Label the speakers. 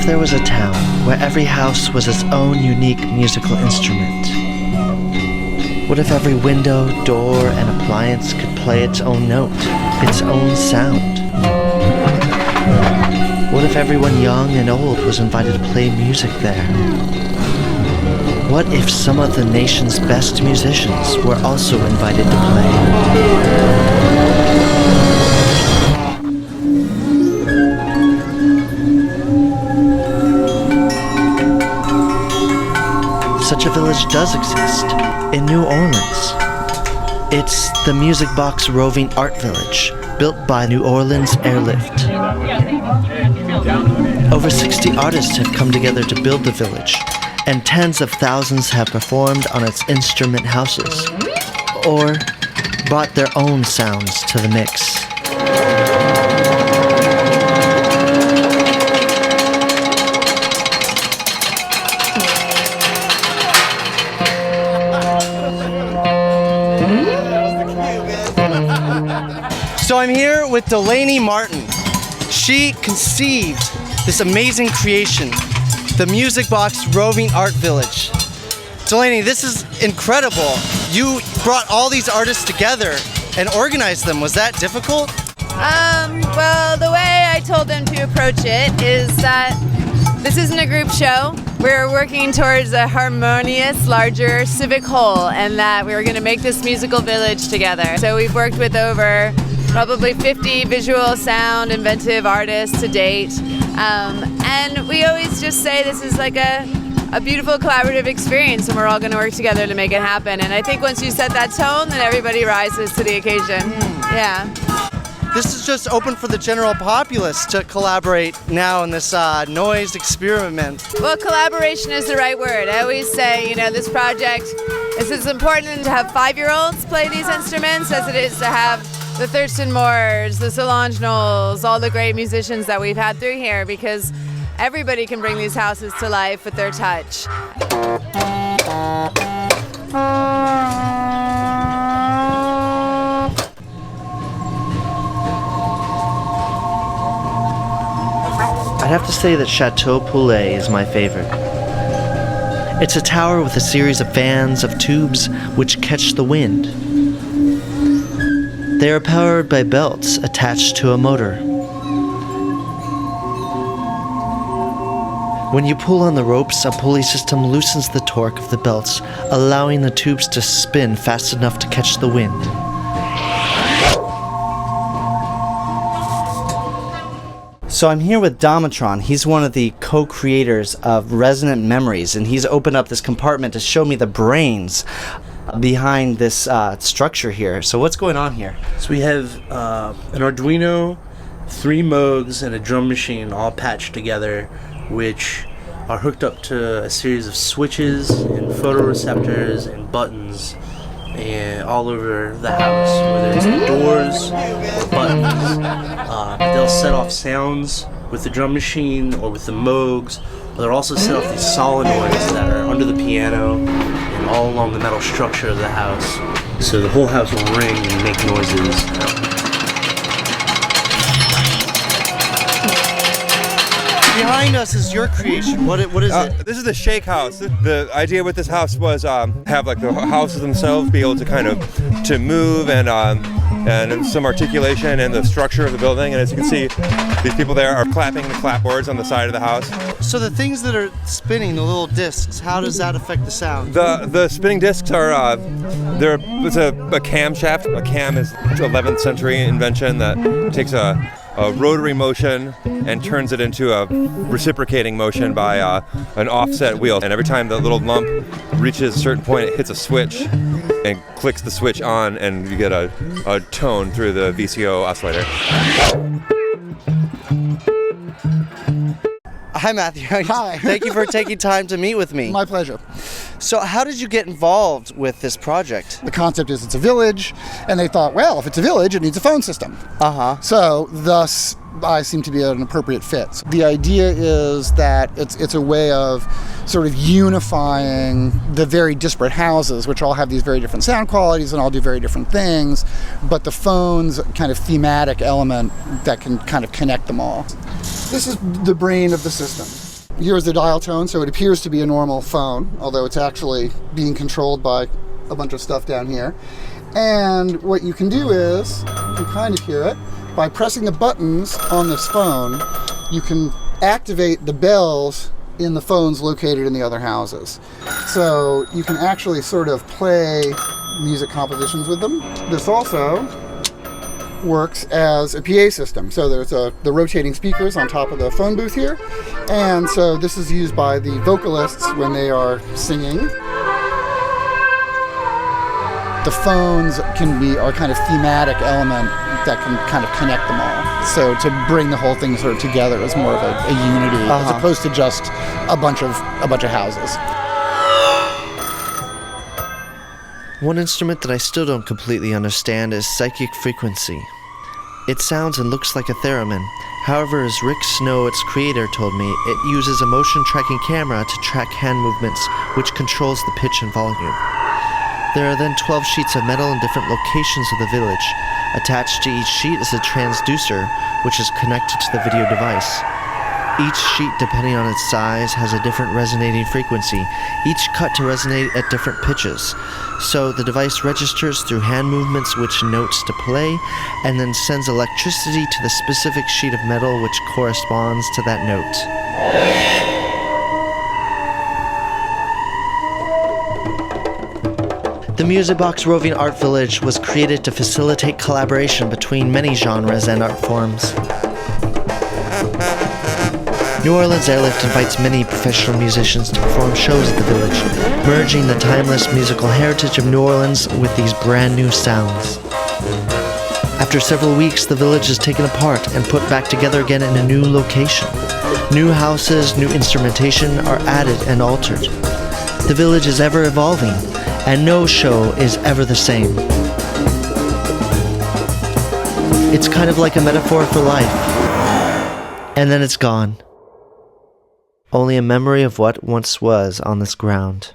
Speaker 1: if there was a town where every house was its own unique musical instrument? What if every window, door, and appliance could play its own note, its own sound? What if everyone young and old was invited to play music there? What if some of the nation's best musicians were also invited to play? Such a village does exist, in New Orleans. It's the Music Box Roving Art Village, built by New Orleans Airlift. Over 60 artists have come together to build the village, and tens of thousands have performed on its instrument houses, or brought their own sounds to the mix.
Speaker 2: So I'm here with Delaney Martin. She conceived this amazing creation, the Music Box Roving Art Village. Delaney, this is incredible. You brought all these artists together and organized them. Was that difficult?
Speaker 3: Well, the way I told them to approach it is that this isn't a group show. We're working towards a harmonious, larger civic whole, and that we were going to make this musical village together. So we've worked with over probably 50 visual, sound, inventive artists to date. And we always just say this is like a beautiful collaborative experience, and we're all going to work together to make it happen. And I think once you set that tone, then everybody rises to the occasion. Yeah.
Speaker 2: This is just open for the general populace to collaborate now in this noise experiment.
Speaker 3: Well, collaboration is the right word. I always say, you know, this project is as important to have 5-year-olds play these instruments as it is to have the Thurston Moores, the Solange Knowles, all the great musicians that we've had through here, because everybody can bring these houses to life with their touch.
Speaker 1: I'd have to say that Chateau Poulet is my favorite. It's a tower with a series of fans of tubes which catch the wind. They are powered by belts attached to a motor. When you pull on the ropes, a pulley system loosens the torque of the belts, allowing the tubes to spin fast enough to catch the wind.
Speaker 2: So I'm here with Domatron. He's one of the co-creators of Resonant Memories, and he's opened up this compartment to show me the brains behind this structure here. So what's going on here?
Speaker 4: So we have an Arduino, 3 Moogs, and a drum machine all patched together, which are hooked up to a series of switches and photoreceptors and buttons and all over the house, whether it's the doors or buttons. They'll set off sounds with the drum machine or with the Moogs. They'll also set off these solenoids that are under the piano and all along the metal structure of the house. So the whole house will ring and make noises.
Speaker 2: Behind us is your creation. What is it?
Speaker 5: This is the shake house. The idea with this house was have like the houses themselves be able to kind of to move and some articulation in the structure of the building. And as you can see, these people there are clapping the clapboards on the side of the house.
Speaker 2: So the things that are spinning, the little discs, how does that affect the sound?
Speaker 5: The spinning discs are it's a camshaft. A cam is an 11th century invention that takes a rotary motion and turns it into a reciprocating motion by an offset wheel. And every time the little lump reaches a certain point, it hits a switch and clicks the switch on, and you get a tone through the VCO oscillator.
Speaker 2: Hi, Matthew.
Speaker 6: Hi.
Speaker 2: Thank you for taking time to meet with me.
Speaker 6: My pleasure.
Speaker 2: So how did you get involved with this project?
Speaker 6: The concept is it's a village, and they thought, well, if it's a village, it needs a phone system. So thus, I seem to be an appropriate fit. The idea is that it's a way of sort of unifying the very disparate houses, which all have these very different sound qualities and all do very different things, but the phone's kind of thematic element that can kind of connect them all. This is the brain of the system. here's the dial tone, so it appears to be a normal phone, although it's actually being controlled by a bunch of stuff down here. And what you can do is, you can kind of hear it, by pressing the buttons on this phone, you can activate the bells in the phones located in the other houses. So you can actually sort of play music compositions with them. This also works as a PA system. So there's the rotating speakers on top of the phone booth here. And so this is used by the vocalists when they are singing. The phones are kind of thematic element that can kind of connect them all. So to bring the whole thing sort of together as more of a unity, as opposed to just a bunch of houses.
Speaker 1: One instrument that I still don't completely understand is psychic frequency. It sounds and looks like a theremin. However, as Rick Snow, its creator, told me, it uses a motion tracking camera to track hand movements, which controls the pitch and volume. There are then 12 sheets of metal in different locations of the village. Attached to each sheet is a transducer, which is connected to the video device. Each sheet, depending on its size, has a different resonating frequency, each cut to resonate at different pitches. So the device registers through hand movements which notes to play, and then sends electricity to the specific sheet of metal which corresponds to that note. The Music Box Roving Art Village was created to facilitate collaboration between many genres and art forms. New Orleans Airlift invites many professional musicians to perform shows at the village, merging the timeless musical heritage of New Orleans with these brand new sounds. After several weeks, the village is taken apart and put back together again in a new location. New houses, new instrumentation are added and altered. The village is ever evolving, and no show is ever the same. It's kind of like a metaphor for life, and then it's gone. Only a memory of what once was on this ground.